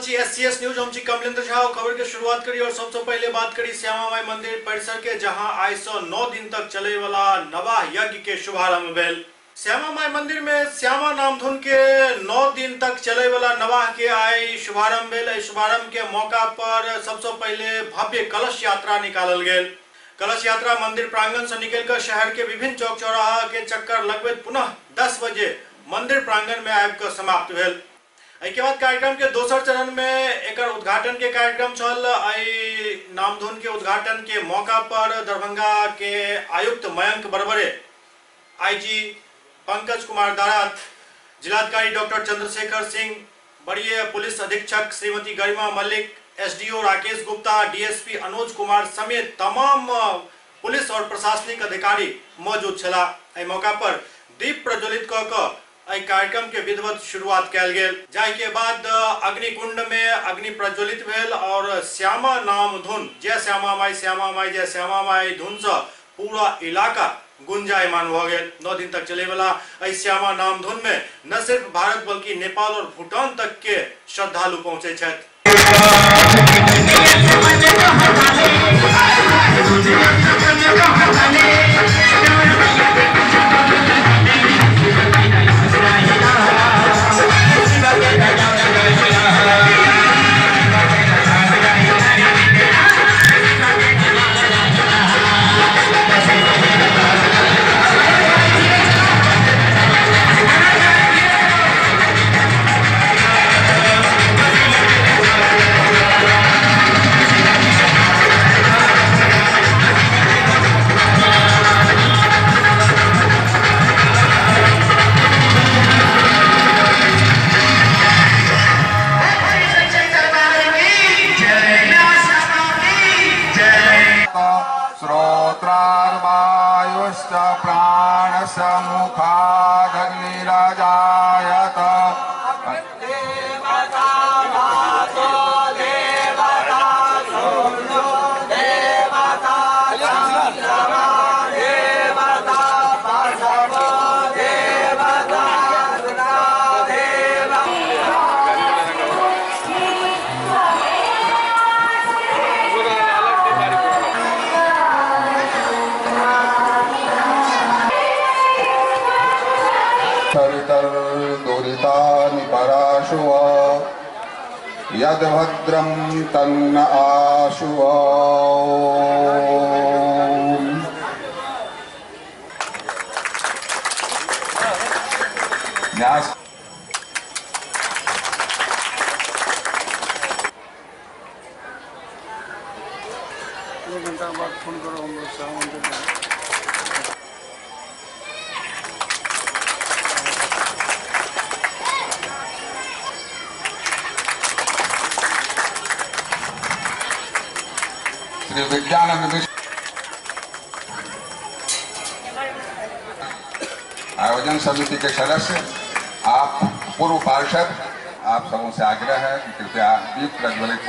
SCS news हम कमलेंद्र झा खबर के शुरुआत करी और सबसे पहले बात करी श्यामा माई मंदिर परिसर के, जहां आई सौ 9 दिन तक चले वाला नवा यज्ञ के शुभारंभ भेल। श्यामा माई मंदिर में श्यामा नामधुन के 9 दिन तक चले वाला नवाह के आई शुभारंभ भेल। शुभारंभ के मौका पर सबसे पहले भव्य कलश यात्रा निकालल गेल। कलश यात्रा मंदिर प्रांगण से निकलकर शहर के विभिन्न चौक चौराहा के चक्कर लगभग पुनः 10 बजे मंदिर प्रांगण में आकर समाप्त भेल। के बाद कार्यक्रम के दोसर चरण में एक उद्घाटन के कार्यक्रम चल। नामधुन के उद्घाटन के मौका पर दरभंगा के आयुक्त मयंक बरबरे, IG पंकज कुमार दारात, जिलाधिकारी डॉक्टर चंद्रशेखर सिंह, वरीय पुलिस अधीक्षक श्रीमती गरिमा मल्लिक, SDO राकेश गुप्ता, DSP अनुज कुमार समेत तमाम पुलिस और प्रशासनिक अधिकारी मौजूद छला। मौका पर दीप प्रज्वलित क कार्यक्रम के विधिवत शुरुआत कल गेल। जाहि के बाद अग्निकुंड में अग्नि प्रज्वलित भेल और श्यामा नाम धुन जय श्यामा माई जय श्यामा माई धुन से पूरा इलाका गुंजायमान हो गए। 9 दिन तक चले वाला श्यामा नाम धुन में न सिर्फ भारत बल्कि नेपाल और भूटान तक के श्रद्धालु पहुंचे छथि। श्रोत्रार्वायुश्च प्राणसमुखादग्निराजायत दुरितानि पराशुव यद्भद्रं तन्न आशुव। घंटा बाद फोन करो, हम लोग सामान दे देंगे। श्री विज्ञानंद आयोजन समिति के सदस्य, आप पूर्व पार्षद, आप सबों से आग्रह है कि कृपया दीप प्रज्वलित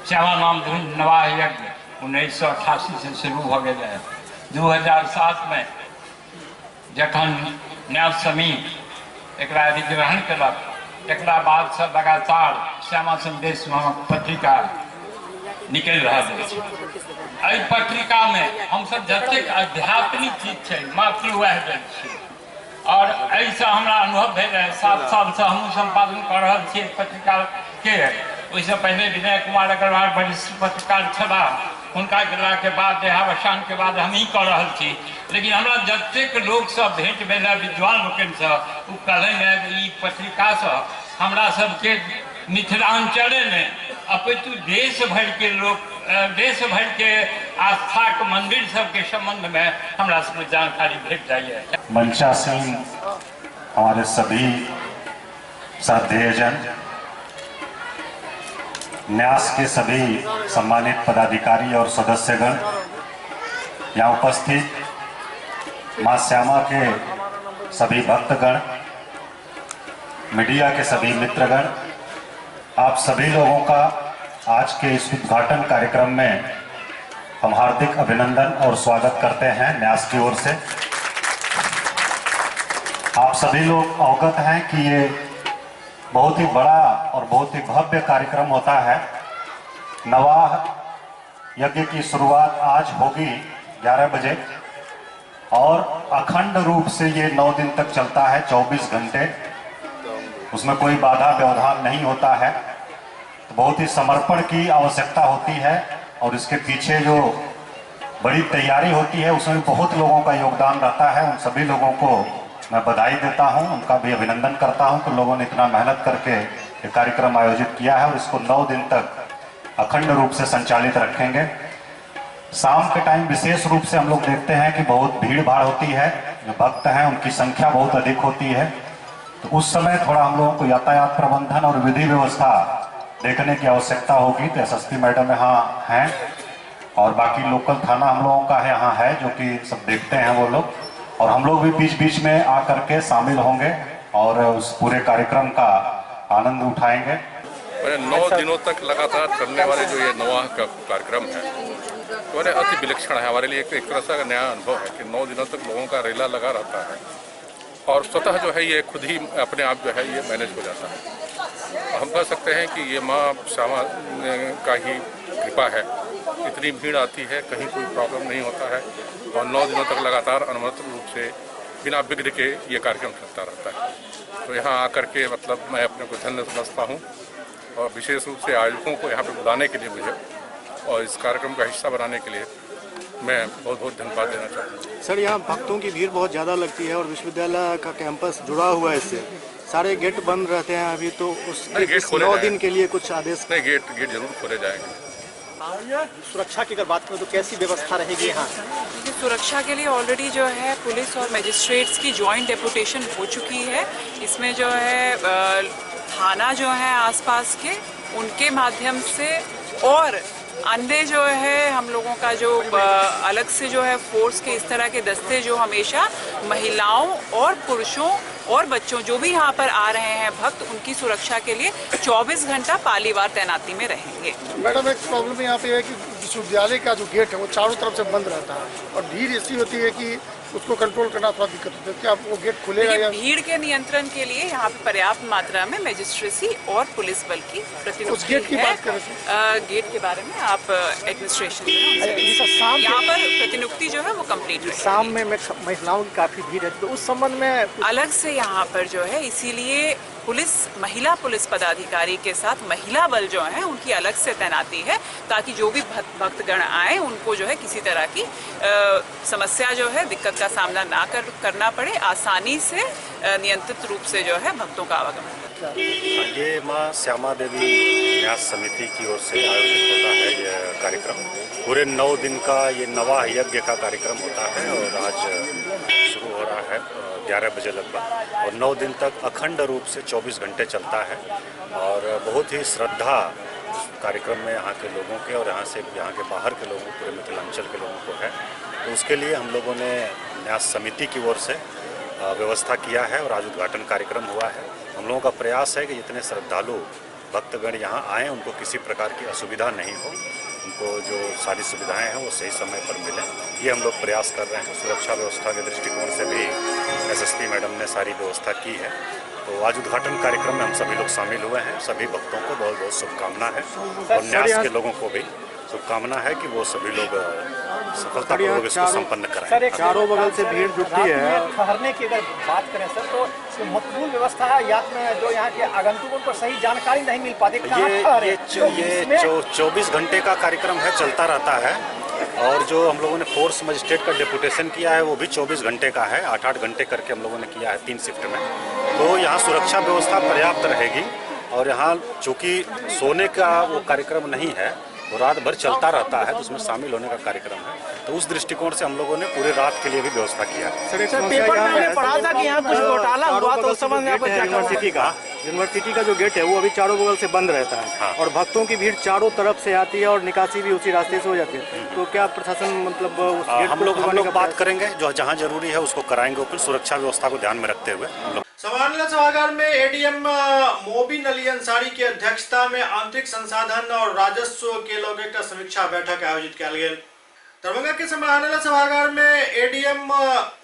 श्यामा नाम धुन नवाह यज्ञ 1988 से शुरू हो गए है। 2007 में जखन न्याय समिति एकरा अधिग्रहण कलक, एकरा बाद से लगातार श्यामा संदेश नामक पत्रिका निकल रहा है। पत्रिका में हम सब जतेक आध्यात्मिक चीज है मात्र वह दै छी और ऐसा हमारा अनुभव भेल है। 7 साल से हम संपादन कर रहा छे पत्रिका के। उससे पहले विनय कुमार अग्रवाल वरिष्ठ पत्रकार छला, उनका गेला के बाद देहावसान के बाद हम ही कर रहा थी। लेकिन हमरा जतेक लोग सब भेंट भेल विद्वान लोकन से उ कहलन पत्रिका से हमरा सबके मिथिलांचले में अपितु देश भर के लोग देश भर के आस्था के मंदिर सबके संबंध में हमरा सबको जानकारी भेट जाइए। मंचासीन हमारे सभी श्रद्धेयजन, न्यास के सभी सम्मानित पदाधिकारी और सदस्यगण, यहाँ उपस्थित मां श्यामा के सभी भक्तगण, मीडिया के सभी मित्रगण, आप सभी लोगों का आज के इस उद्घाटन कार्यक्रम में हम हार्दिक अभिनंदन और स्वागत करते हैं न्यास की ओर से। आप सभी लोग अवगत हैं कि ये बहुत ही बड़ा और बहुत ही भव्य कार्यक्रम होता है। नवाह यज्ञ की शुरुआत आज होगी 11 बजे और अखंड रूप से ये 9 दिन तक चलता है, 24 घंटे। उसमें कोई बाधा व्यवधान नहीं होता है। तो बहुत ही समर्पण की आवश्यकता होती है और इसके पीछे जो बड़ी तैयारी होती है उसमें बहुत लोगों का योगदान रहता है। उन सभी लोगों को मैं बधाई देता हूं, उनका भी अभिनंदन करता हूं कि लोगों ने इतना मेहनत करके ये कार्यक्रम आयोजित किया है और इसको 9 दिन तक अखंड रूप से संचालित रखेंगे। शाम के टाइम विशेष रूप से हम लोग देखते हैं कि बहुत भीड़ भाड़ होती है, जो भक्त हैं उनकी संख्या बहुत अधिक होती है। तो उस समय थोड़ा हम लोगों को यातायात प्रबंधन और विधि व्यवस्था देखने की आवश्यकता होगी। तो एसएसपी मैडम यहाँ हैं और बाकी लोकल थाना हम लोगों का यहाँ है जो कि सब देखते हैं वो लोग, और हम लोग भी बीच बीच में आकर के शामिल होंगे और उस पूरे कार्यक्रम का आनंद उठाएंगे। 9 दिनों तक लगातार चलने वाले जो ये नवाह का कार्यक्रम है वो अति विलक्षण है। हमारे लिए एक तरह से नया अनुभव है कि 9 दिनों तक लोगों का रेला लगा रहता है और स्वतः जो है ये खुद ही अपने आप जो है ये मैनेज हो जाता है। हम कह सकते हैं कि ये माँ श्यामा का ही कृपा है। इतनी भीड़ आती है, कहीं कोई प्रॉब्लम नहीं होता है और 9 दिनों तक लगातार अनवरत रूप से बिना विघ्न के ये कार्यक्रम चलता रहता है। तो यहाँ आकर के मतलब मैं अपने को धन्य समझता हूँ और विशेष रूप से आयोजकों को यहाँ पे बुलाने के लिए मुझे और इस कार्यक्रम का हिस्सा बनाने के लिए मैं बहुत बहुत धन्यवाद देना चाहता हूँ। सर, यहाँ भक्तों की भीड़ बहुत ज़्यादा लगती है और विश्वविद्यालय का कैंपस जुड़ा हुआ है इससे, सारे गेट बंद रहते हैं अभी, तो उस 9 दिन के लिए कुछ आदेश? नहीं, गेट जरूर खोले जाएंगे। सुरक्षा की अगर बात करें तो कैसी व्यवस्था रहेगी यहाँ? सुरक्षा के लिए ऑलरेडी जो है पुलिस और मजिस्ट्रेट्स की जॉइंट डेपुटेशन हो चुकी है। इसमें जो है थाना जो है आसपास के उनके माध्यम से और अन्य जो है हम लोगों का जो अलग से जो है फोर्स के इस तरह के दस्ते जो हमेशा महिलाओं और पुरुषों और बच्चों जो भी यहाँ पर आ रहे हैं भक्त, उनकी सुरक्षा के लिए 24 घंटा पालीवार तैनाती में रहेंगे। मैडम, एक प्रॉब्लम यहाँ पे है कि विश्वविद्यालय का जो गेट है वो चारों तरफ से बंद रहता है और भीड़ ऐसी होती है कि उसको कंट्रोल करना थोड़ा दिक्कत होता है। क्या वो गेट खुलेगा? या भीड़ के नियंत्रण के लिए यहाँ पे पर्याप्त मात्रा में मजिस्ट्रेसी और पुलिस बल की प्रतिनियुक्ति गेट की बात करें गेट के बारे में आप एडमिनिस्ट्रेशन यहाँ पर प्रतिनियुक्ति जो है वो कंप्लीट है। शाम में महिलाओं की काफी भीड़ है, तो उस संबंध में अलग से यहाँ पर जो है इसीलिए महिला पुलिस पदाधिकारी के साथ महिला बल जो है उनकी अलग से तैनाती है, ताकि जो भी भक्तगण आए उनको जो है किसी तरह की समस्या जो है दिक्कत का सामना ना करना पड़े, आसानी से नियंत्रित रूप से जो है भक्तों का आवागमन। ये माँ श्यामा देवी न्यास समिति की ओर से आयोजित होता है यह कार्यक्रम। पूरे 9 दिन का ये नवाह यज्ञ का कार्यक्रम होता है और आज शुरू हो रहा है 11 बजे लगभग और 9 दिन तक अखंड रूप से 24 घंटे चलता है और बहुत ही श्रद्धा कार्यक्रम में यहाँ के लोगों के और यहाँ के बाहर के लोगों, पूरे मिथिलांचल के लोगों को है। तो उसके लिए हम लोगों ने न्यास समिति की ओर से व्यवस्था किया है और आज उद्घाटन कार्यक्रम हुआ है। हम लोगों का प्रयास है कि जितने श्रद्धालु भक्तगण यहाँ आएँ उनको किसी प्रकार की असुविधा नहीं हो, उनको जो सारी सुविधाएं हैं वो सही समय पर मिलें, ये हम लोग प्रयास कर रहे हैं। सुरक्षा व्यवस्था के दृष्टिकोण से भी एसएसपी मैडम ने सारी व्यवस्था की है। तो आज उद्घाटन कार्यक्रम में हम सभी लोग शामिल हुए हैं। सभी भक्तों को बहुत बहुत शुभकामना है और न्यास के लोगों को भी शुभकामना है कि वो सभी लोग सफलतापूर्वक इसको संपन्न कराएं। सर, चारों बगल से भीड़ जुटती है। ठहरने की अगर बात करें सर, तो मकबूल व्यवस्था है यात्रा में, जो यहाँ के आगंतुकों को सही जानकारी नहीं मिल पाती। ये 24 घंटे का कार्यक्रम है, चलता रहता है। और जो हम लोगों ने फोर्स मजिस्ट्रेट का डेपुटेशन किया है वो भी 24 घंटे का है, 8-8 घंटे करके हम लोगों ने किया है 3 शिफ्ट में। तो यहाँ सुरक्षा व्यवस्था पर्याप्त रहेगी। और यहाँ चूँकि सोने का वो कार्यक्रम नहीं है, वो रात भर चलता रहता है, तो उसमें शामिल होने का कार्यक्रम है। तो उस दृष्टिकोण से हम लोगों ने पूरे रात के लिए भी व्यवस्था किया है। सर, पेपर में मैंने पढ़ा था कि यहाँ कुछ घोटाला हुआ, तो उस समय यूनिवर्सिटी का जो गेट है वो अभी चारों बगल से बंद रहता है। हाँ। और भक्तों की भीड़ चारों तरफ से आती है और निकासी भी उसी रास्ते से हो जाती है। तो क्या प्रशासन मतलब उस गेट हम लोग बात करेंगे, जो जहाँ जरूरी है उसको कराएंगे, फिर सुरक्षा व्यवस्था को ध्यान में रखते हुए हम लोग। समान्य सभागार में एडीएम मोबिन अली अंसारी की अध्यक्षता में आंतरिक संसाधन और राजस्व के लोग एक समीक्षा बैठक आयोजित किया गया। दरभंगा के समान्य सभागार में एडीएम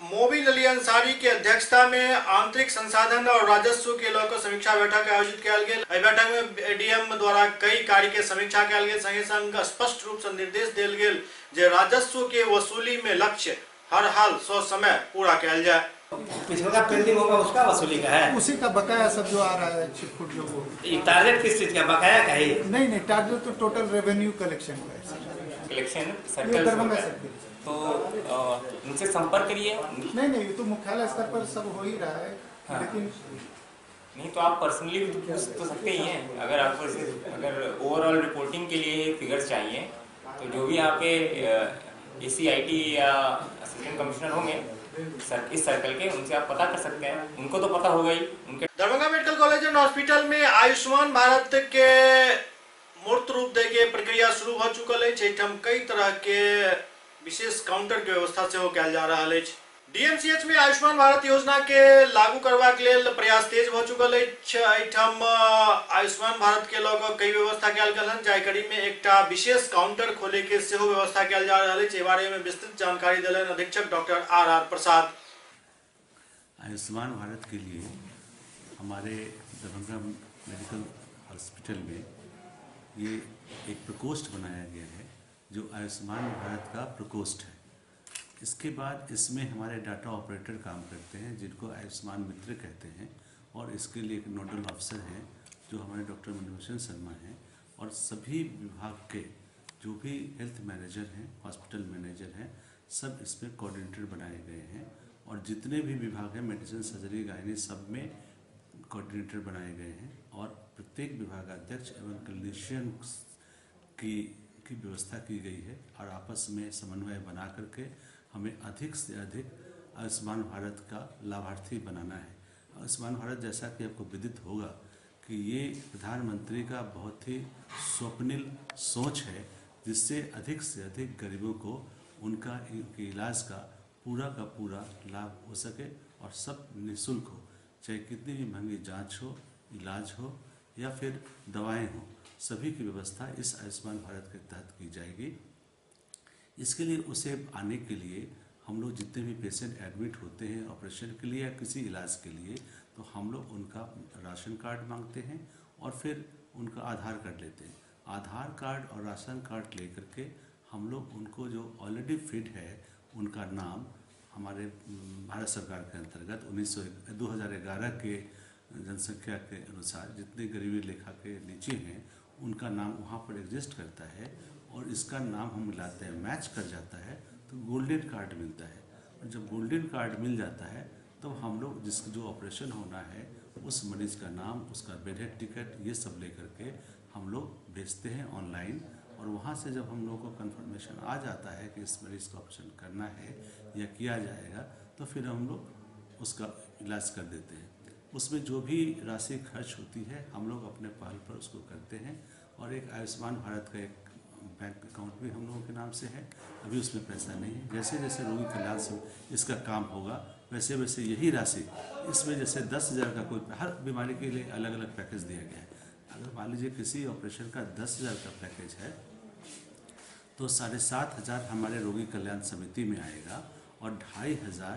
मोबिन अली अंसारी की अध्यक्षता में आंतरिक संसाधन और राजस्व के लोग समीक्षा बैठक आयोजित किया गया। बैठक में एडीएम द्वारा कई कार्य के समीक्षा किया गया। संगे संग स्पष्ट रूप से निर्देश दिल गया जे राजस्व के वसूली में लक्ष्य हर हाल 100 समय पूरा किया जाए। पिछले का पेंडिंग होगा उसका वसूली का है, उसी का बकाया सब जो आ रहा है छिटपुट जो वो टारगेट किस चीज का बकाया का है? नहीं, टारगेट तो टोटल रेवेन्यू कलेक्शन का है। कलेक्शन दरभंगा सर्कल तो उनसे संपर्क करिए। नहीं, ये तो मुख्यालय स्तर पर सब हो ही रहा है। हाँ। लेकिन नहीं तो आप पर्सनली भी पूछ तो सकते ही हैं। अगर आपको अगर ओवरऑल रिपोर्टिंग के लिए फिगर्स चाहिए तो जो भी यहाँ पे ACIT या असिस्टेंट कमिश्नर होंगे इस सर्कल के, उनसे आप पता कर सकते हैं। उनको तो पता होगा ही। उनके Darbhanga medical college and hospital में आयुष्मान भारत के मूर्त रूप दे के प्रक्रिया शुरू हो चुकल है। कई तरह के विशेष काउंटर के व्यवस्था से हो जा रहा है। डीएमसीएच में आयुष्मान भारत योजना के लागू करवा के लिए प्रयास तेज हो चुकल है। आयुष्मान भारत के लोग कई व्यवस्था कल गल जानकारी में एक विशेष काउंटर खोले के सेहो व्यवस्था कल जा रहा है। बारे में विस्तृत जानकारी दिलन अधीक्षक डॉक्टर RR प्रसाद। आयुष्मान भारत के लिए हमारे दरभंगा मेडिकल हॉस्पिटल में ये एक प्रकोष्ठ बनाया गया है जो आयुष्मान भारत का प्रकोष्ठ है। इसके बाद इसमें हमारे डाटा ऑपरेटर काम करते हैं जिनको आयुष्मान मित्र कहते हैं, और इसके लिए एक नोडल अफसर हैं जो हमारे डॉक्टर मनभूषण शर्मा हैं, और सभी विभाग के जो भी हेल्थ मैनेजर हैं, हॉस्पिटल मैनेजर हैं, सब इसमें कोऑर्डिनेटर बनाए गए हैं। और जितने भी विभाग हैं, मेडिसिन, सर्जरी, गायनी, सब में कोऑर्डिनेटर बनाए गए हैं। और प्रत्येक विभागाध्यक्ष एवं क्लिनिशियन की व्यवस्था की गई है, और आपस में समन्वय बना करके हमें अधिक से अधिक आयुष्मान भारत का लाभार्थी बनाना है। आयुष्मान भारत, जैसा कि आपको विदित होगा कि ये प्रधानमंत्री का बहुत ही स्वप्निल सोच है, जिससे अधिक से अधिक गरीबों को उनका इलाज का पूरा लाभ हो सके और सब निःशुल्क हो, चाहे कितनी भी महंगी जांच हो, इलाज हो या फिर दवाएं हो, सभी की व्यवस्था इस आयुष्मान भारत के तहत की जाएगी। इसके लिए उसे आने के लिए हम लोग जितने भी पेशेंट एडमिट होते हैं ऑपरेशन के लिए या किसी इलाज के लिए, तो हम लोग उनका राशन कार्ड मांगते हैं और फिर उनका आधार कार्ड लेते हैं। आधार कार्ड और राशन कार्ड लेकर के हम लोग उनको जो ऑलरेडी फिट है उनका नाम हमारे भारत सरकार के अंतर्गत 2011 के जनसंख्या के अनुसार जितने गरीबी रेखा के नीचे हैं उनका नाम वहाँ पर एग्जिस्ट करता है, और इसका नाम हम मिलाते हैं, मैच कर जाता है तो गोल्डन कार्ड मिलता है। और जब गोल्डन कार्ड मिल जाता है तो हम लोग जो ऑपरेशन होना है उस मरीज़ का नाम, उसका बेड टिकट, ये सब लेकर के हम लोग भेजते हैं ऑनलाइन। और वहाँ से जब हम लोगों को कंफर्मेशन आ जाता है कि इस मरीज़ का ऑपरेशन करना है या किया जाएगा, तो फिर हम लोग उसका इलाज कर देते हैं। उसमें जो भी राशि खर्च होती है हम लोग अपने पहल पर उसको करते हैं। और एक आयुष्मान भारत का एक बैंक अकाउंट भी हम लोगों के नाम से है, अभी उसमें पैसा नहीं है। जैसे जैसे रोगी कल्याण से इसका काम होगा वैसे वैसे यही राशि इसमें, जैसे 10,000 का कोई हर बीमारी के लिए अलग अलग पैकेज दिया गया है। अगर मान लीजिए किसी ऑपरेशन का 10,000 का पैकेज है तो 7,500 हमारे रोगी कल्याण समिति में आएगा, और 2,500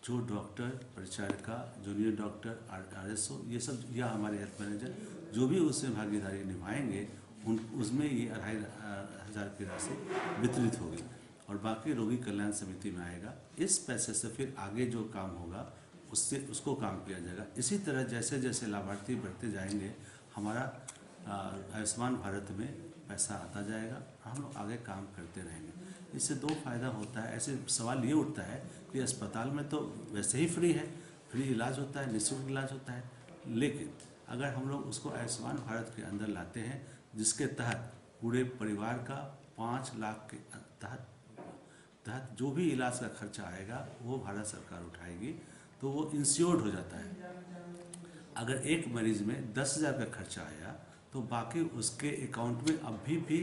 जो डॉक्टर, परिचारिका, जूनियर डॉक्टर, RSO, ये सब, या हमारे हेल्थ मैनेजर जो भी उसमें भागीदारी निभाएंगे उसमें ये 2500 की राशि वितरित होगी और बाकी रोगी कल्याण समिति में आएगा। इस पैसे से फिर आगे जो काम होगा उसको काम किया जाएगा। इसी तरह जैसे जैसे लाभार्थी बढ़ते जाएंगे हमारा आयुष्मान भारत में पैसा आता जाएगा और हम लोग आगे काम करते रहेंगे। इससे दो फायदा होता है। ऐसे सवाल ये उठता है कि अस्पताल में तो वैसे ही फ्री इलाज होता है, निःशुल्क इलाज होता है, लेकिन अगर हम लोग उसको आयुष्मान भारत के अंदर लाते हैं जिसके तहत पूरे परिवार का 5 लाख के तहत जो भी इलाज का खर्चा आएगा वो भारत सरकार उठाएगी, तो वो इंश्योर्ड हो जाता है। अगर एक मरीज में 10,000 का खर्चा आया तो बाकी उसके अकाउंट में अभी भी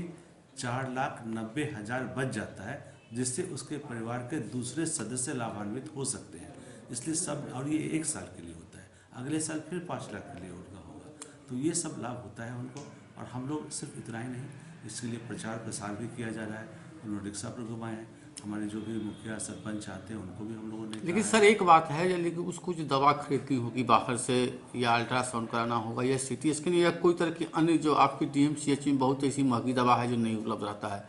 4,90,000 बच जाता है, जिससे उसके परिवार के दूसरे सदस्य लाभान्वित हो सकते हैं। इसलिए सब, और ये 1 साल के लिए होता है, अगले साल फिर 5 लाख के लिए उनका होगा। तो ये सब लाभ होता है उनको। और हम लोग सिर्फ इतना ही नहीं, इसके लिए प्रचार प्रसार भी किया जा रहा है। हम लोग रिक्शा पर घुमाए हैं, हमारे जो भी मुखिया सरपंच आते हैं उनको भी हम लोगों ने। लेकिन सर एक बात है, लेकिन उसको जो दवा खरीदनी होगी बाहर से या अल्ट्रासाउंड कराना होगा या CT स्कैन या कोई तरह की अन्य जो आपकी DMCH में बहुत ऐसी महंगी दवा है जो नहीं उपलब्ध रहता है,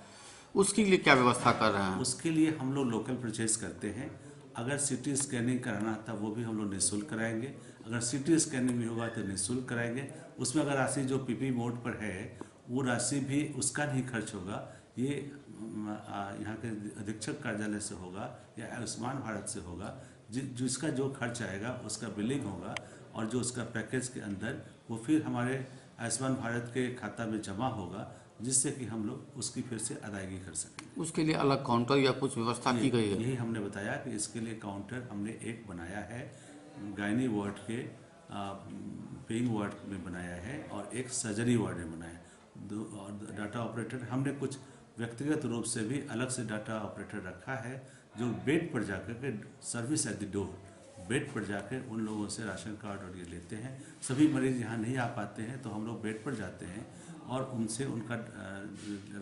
उसके लिए क्या व्यवस्था कर रहे हैं? उसके लिए हम लोग लोकल परचेज करते हैं। अगर CT स्कैनिंग कराना था वो भी हम लोग निःशुल्क कराएंगे। अगर CT स्कैनिंग भी होगा तो निःशुल्क कराएंगे। उसमें अगर राशि जो PP मोड पर है वो राशि भी उसका नहीं खर्च होगा, ये यहाँ के अधीक्षक कार्यालय से होगा या आयुष्मान भारत से होगा। जिसका जो खर्च आएगा उसका बिलिंग होगा और जो उसका पैकेज के अंदर वो फिर हमारे आयुष्मान भारत के खाता में जमा होगा, जिससे कि हम लोग उसकी फिर से अदायगी कर सकें। उसके लिए अलग काउंटर या कुछ व्यवस्था की गई है? यही हमने बताया कि इसके लिए काउंटर हमने एक बनाया है, गायनी वार्ड के पेइंग वार्ड में बनाया है और एक सर्जरी वार्ड में बनाया है। और डाटा ऑपरेटर हमने कुछ व्यक्तिगत रूप से भी अलग से डाटा ऑपरेटर रखा है जो बेड पर जाकर के service at the door, bed पर जाकर उन लोगों से राशन कार्ड और ये लेते हैं। सभी मरीज यहाँ नहीं आ पाते हैं तो हम लोग बेड पर जाते हैं और उनसे उनका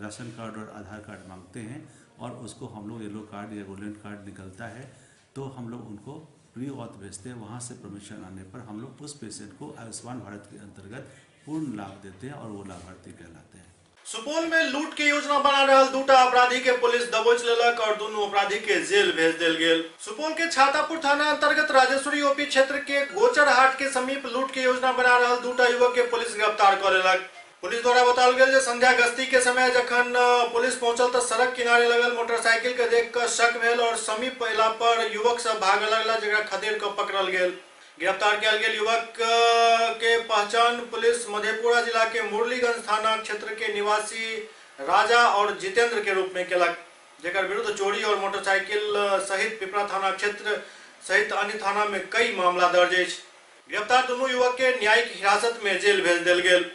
राशन कार्ड और आधार कार्ड मांगते हैं और उसको हम लोग येलो कार्ड या गोल्डन कार्ड निकलता है तो हम लोग उनको प्री ऑथ भेजते हैं। वहाँ से परमिशन आने पर हम लोग उस पेशेंट को आयुष्मान भारत के अंतर्गत पूर्ण लाभ देते हैं और वो लाभार्थी कहलाते हैं। सुपौल में लूट के योजना बना रहल 2टा अपराधी के पुलिस दबोच लेलक और दोनों अपराधी के जेल भेज देल गेल। सुपौल के छातापुर थाना अंतर्गत राजेश्वरी ओपी क्षेत्र के गोचर हाट के समीप लूट के योजना बना रहल 2टा युवक के पुलिस गिरफ्तार कर लेलक। पुलिस द्वारा बताल गेल जे संध्या गश्ती के समय जखन पुलिस पहुंचल तो सड़क किनारे लगल मोटरसाइकिल के देख कर शक भेल और समीप अयला पर युवक सब भागल लगला, जकरा खदेड़ कर पकड़ल गेल। गिरफ्तार किया गेल युवक के पहचान पुलिस मधेपुरा जिला के मुरलीगंज थाना क्षेत्र के निवासी राजा और जितेंद्र के रूप में केलक, जेकर विरुद्ध चोरी और मोटरसाइकिल सहित पिपरा थाना क्षेत्र सहित अन्य थाना में कई मामला दर्ज है। गिरफ्तार दोनों युवक के न्यायिक हिरासत में जेल भेज देल गेल।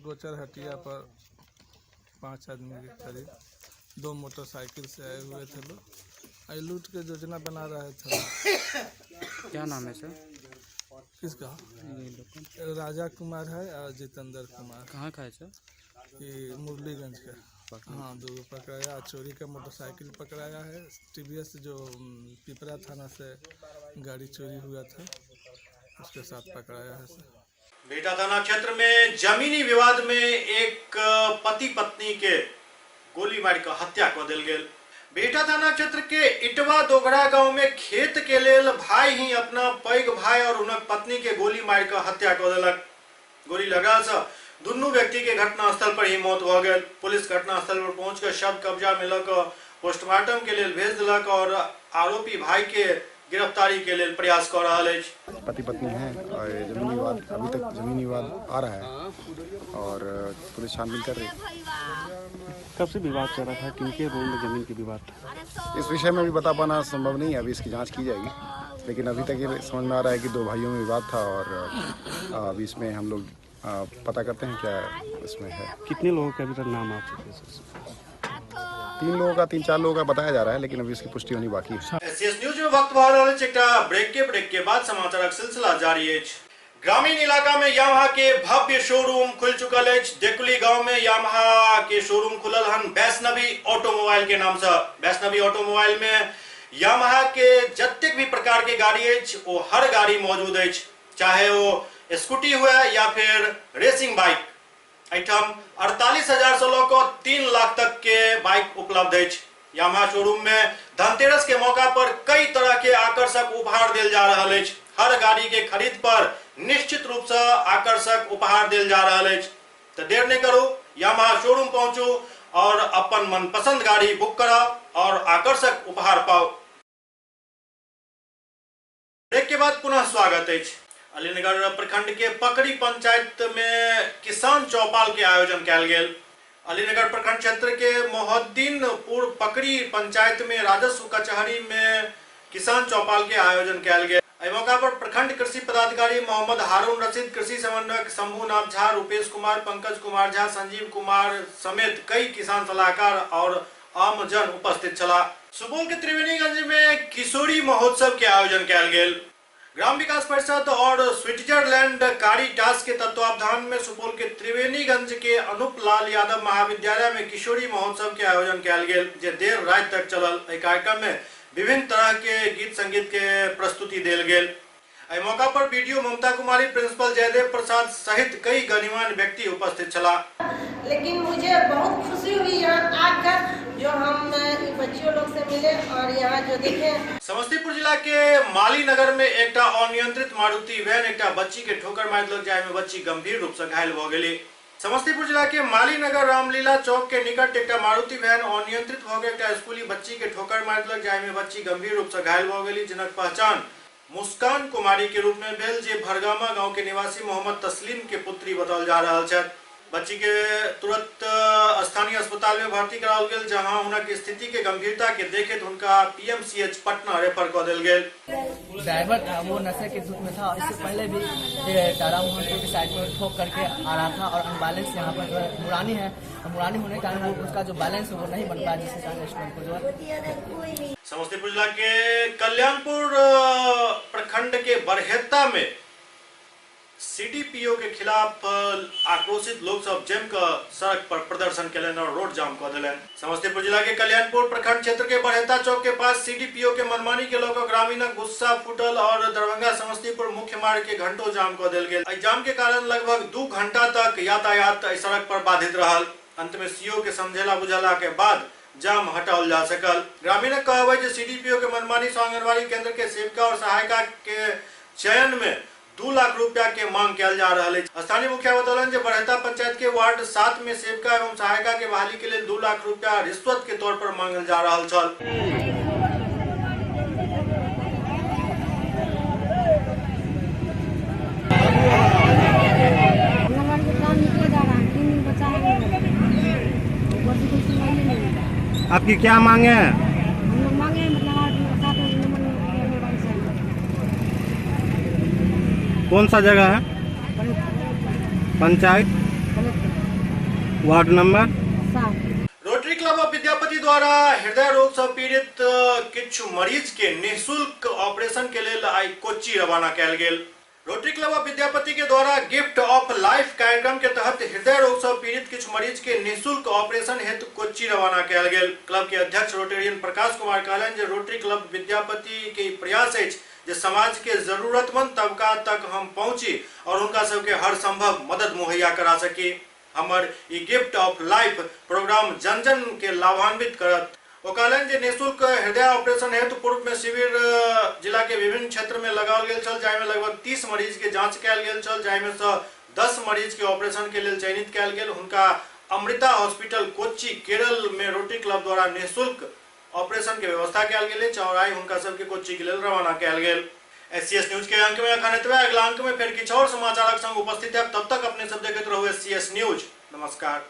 गोचर हटिया पर 5 आदमी के करीब 2 मोटरसाइकिल से आए हुए थे लोग, लूट के योजना बना रहे थे। क्या नाम है सर? किसका? राजा कुमार है और जितेंद्र कुमार। कहाँ का है सर? ये मुरलीगंज का। हाँ, 2 पकड़ाया, चोरी का मोटरसाइकिल पकड़ाया है। TVS जो पिपरा थाना से गाड़ी चोरी हुआ था उसके साथ पकड़ाया है सर। बेटा थाना क्षेत्र में जमीनी विवाद में एक पति पत्नी के गोली मार कर हत्या कर देल गेल। बेटा थाना क्षेत्र के इटवा दोगरा गांव में खेत के लेल भाई ही अपना पैघ भाई और उनक पत्नी के गोली मार कर हत्या कर देलक। गोली लगा से दोनों व्यक्ति के घटनास्थल पर ही मौत हो गई। पुलिस घटनास्थल पर पहुंचकर शव कब्जा में लेकर पोस्टमार्टम के लिए भेज दिलक और आरोपी भाई के गिरफ्तारी के लिए प्रयास कर रहा है। पति पत्नी हैं और जमीनी विवाद, अभी तक जमीनी विवाद आ रहा है और पुलिस छानबीन कर रही है। कब से विवाद चल रहा था, किनके रोल में जमीन के विवाद था? इस विषय में भी बता पाना संभव नहीं है, अभी इसकी जांच की जाएगी। लेकिन अभी तक ये समझ में आ रहा है कि 2 भाइयों में विवाद था और अभी इसमें हम लोग पता करते हैं क्या इसमें है। कितने लोगों के अभी तक नाम आ चुके हैं? 3 लोगों का, 3-4 लोगों का बताया जा रहा है, लेकिन अभी इसकी पुष्टि होनी बाकी है। एसएस न्यूज में वक्त भर रहल एकटा ब्रेक के बाद समाचारक सिलसिला जारी है। ग्रामीण इलाका में यामाहा के भव्य शोरूम खुल चुकल है। देकुली गांव में यामाहा के शोरूम खुलल हन वैष्णवी ऑटोमोबाइल के नाम से। वैष्णवी ऑटोमोबाइल में यामाहा के जतेक भी प्रकार प्रकार के गाड़ी अछि ओ हर गाड़ी मौजूद अछि, चाहे वो स्कूटी हुए या फिर रेसिंग बाइक। एठम 48,000 से लऽ 3 लाख तक के बाइक उपलब्ध अछि। यामाहा शोरूम में धनतेरस के मौका पर कई तरह के आकर्षक उपहार देल जा रहल अछि। हर गाड़ी के खरीद पर निश्चित रूप से आकर्षक उपहार देल जा रहल अछि। तो देर नहीं करू, यामाहा शोरूम पहुंचू और अपन मनपसंद गाड़ी बुक कराओ और आकर्षक उपहार पाओ। ब्रेक के बाद पुनः स्वागत है। अलीनगर प्रखंड के पकड़ी पंचायत में किसान चौपाल के आयोजन कैल गेल। अलीनगर प्रखंड क्षेत्र के मोहद्दीनपुर पकड़ी पंचायत में राजस्व कचहरी में किसान चौपाल के आयोजन कैल गेल। एहि मौका पर प्रखंड कृषि पदाधिकारी मोहम्मद हारून रशीद, कृषि समन्वयक शंभुनाथ झा, रूपेश कुमार, पंकज कुमार झा, संजीव कुमार समेत कई किसान सलाहकार और आमजन उपस्थित छला। सुपौल के त्रिवेणीगंज में किशोरी महोत्सव के आयोजन कैल गेल। ग्राम विकास परिषद और स्विट्जरलैंड कारिटास के तत्वावधान में सुपौल के त्रिवेणीगंज के अनूप लाल यादव महाविद्यालय में किशोरी महोत्सव के आयोजन कैल गेल, जे देर रात तक चलल। एहि कार्यक्रम में विभिन्न तरह के गीत संगीत के प्रस्तुति देल गेल। एहि मौका पर बीडीओ ममता कुमारी, प्रिंसिपल जयदेव प्रसाद सहित कई गणमान्य व्यक्ति उपस्थित छला। लेकिन मुझे बहुत खुशी हुई यहाँ आकर, जो हम बच्चियों लोग से मिले और यहाँ जो देखे। समस्तीपुर जिला के माली नगर में एक अनियंत्रित मारुति वैन एक बच्ची के ठोकर मार देलक, जाहि में बच्ची गंभीर रूप से घायल भ गेली। समस्तीपुर जिला के माली नगर रामलीला चौक के निकट एक मारुति वैन अनियंत्रित भ के एक स्कूली बच्ची के ठोकर मार देलक, जाहि में बच्ची गंभीर रूप से घायल भ गेली, जिनक पहचान मुस्कान कुमारी के रूप में भेल, जे भरगामा गांव के निवासी मोहम्मद तस्लीम के पुत्री बताओल जा रहल छथि। बच्ची के तुरंत स्थानीय अस्पताल में भर्ती कराओल गेल, जहां उनक स्थिति के गंभीरता के देखते उनका पीएमसीएच पटना रेफर कर दिल गेल। ड्राइवर था वो नशे के धुत में था, इससे पहले भी तारा मोहन के साइड में ठोक करके आ रहा था और अनबैलेंस यहाँ पर जो है मुरानी है, मुरानी होने के कारण वो उसका जो बैलेंस है वो नहीं बन पाया, जिससे कारण स्टूडेंट को जो है। समस्तीपुर जिला के कल्याणपुर प्रखंड के बरहेत्ता में सीडीपीओ के खिलाफ आक्रोशित लोग सब जमकर सड़क पर प्रदर्शन कलन और रोड जाम कर दिलन। समस्तीपुर जिला के कल्याणपुर प्रखंड क्षेत्र के बरहेत्ता चौक के पास सीडीपीओ के मनमानी के लोग ग्रामीण गुस्सा फूटल और दरभंगा समस्तीपुर मुख्य मार्ग के घंटों जाम कर दिल गेल। एहि जाम के कारण लगभग 2 घंटा तक यातायात सड़क पर बाधित रहल। अंत में सीओ के समझेला बुझला के बाद जाम हटाओल जा सकल। ग्रामीण कहबै जे सीडीपीओ के मनमानी से आंगनबाड़ी केंद्र के सेविका और सहायिका के चयन में 2 लाख रुपया के मांग कैल जा रहा है। स्थानीय मुखिया बतौलन जे बरहेत्ता पंचायत के वार्ड 7 में सेविका एवं सहायिका के बहाली के लिए 2 लाख रुपया रिश्वत के तौर पर मांगल जा रहा छल। आपकी क्या मांगे हैं? कौन सा जगह है? Panchayat ward number. Rotary club of Vidyapati द्वारा हृदय रोग से पीड़ित किछु मरीज के निःशुल्क ऑपरेशन के लिए आई कोच्चि रवाना कैल गेल। रोटरी क्लब ऑफ विद्यापति के द्वारा गिफ्ट ऑफ लाइफ कार्यक्रम के तहत हृदय रोग से पीड़ित किछु मरीज के निःशुल्क ऑपरेशन हेतु कोच्चि रवाना कैल गेल। क्लब के अध्यक्ष रोटेरियन प्रकाश कुमार कहलन जे रोटरी क्लब विद्यापति के प्रयास अछि जे समाज के जरूरतमंद तबका तक हम पहुंची और उनका सबके हर संभव मदद मुहैया करा सकी। हमर ई गिफ्ट ऑफ लाइफ प्रोग्राम जन जन के लाभान्वित करत। वो कहलन जे निःशुल्क हृदय ऑपरेशन हेतु पूर्व में शिविर जिला के विभिन्न क्षेत्र में लगाओल गेल छल, जाहि में लगभग 30 मरीज के जांच कैल गेल छल, जाहि में से 10 मरीज के ऑपरेशन के लिए चयनित कैल गेल। हुनका अमृता हॉस्पिटल कोच्चि केरल में रोटरी क्लब द्वारा निःशुल्क ऑपरेशन के व्यवस्था कैल गेल अछि और आई हुनका सबके कोच्चि के लिए रवाना कैल गेल। एससीएस न्यूज के अंक में अखन एतबे, अगला अंक में फिर किछु और समाचारक संग उपस्थित है। तब तक अपने सब देखते रहो एससीएस न्यूज। नमस्कार।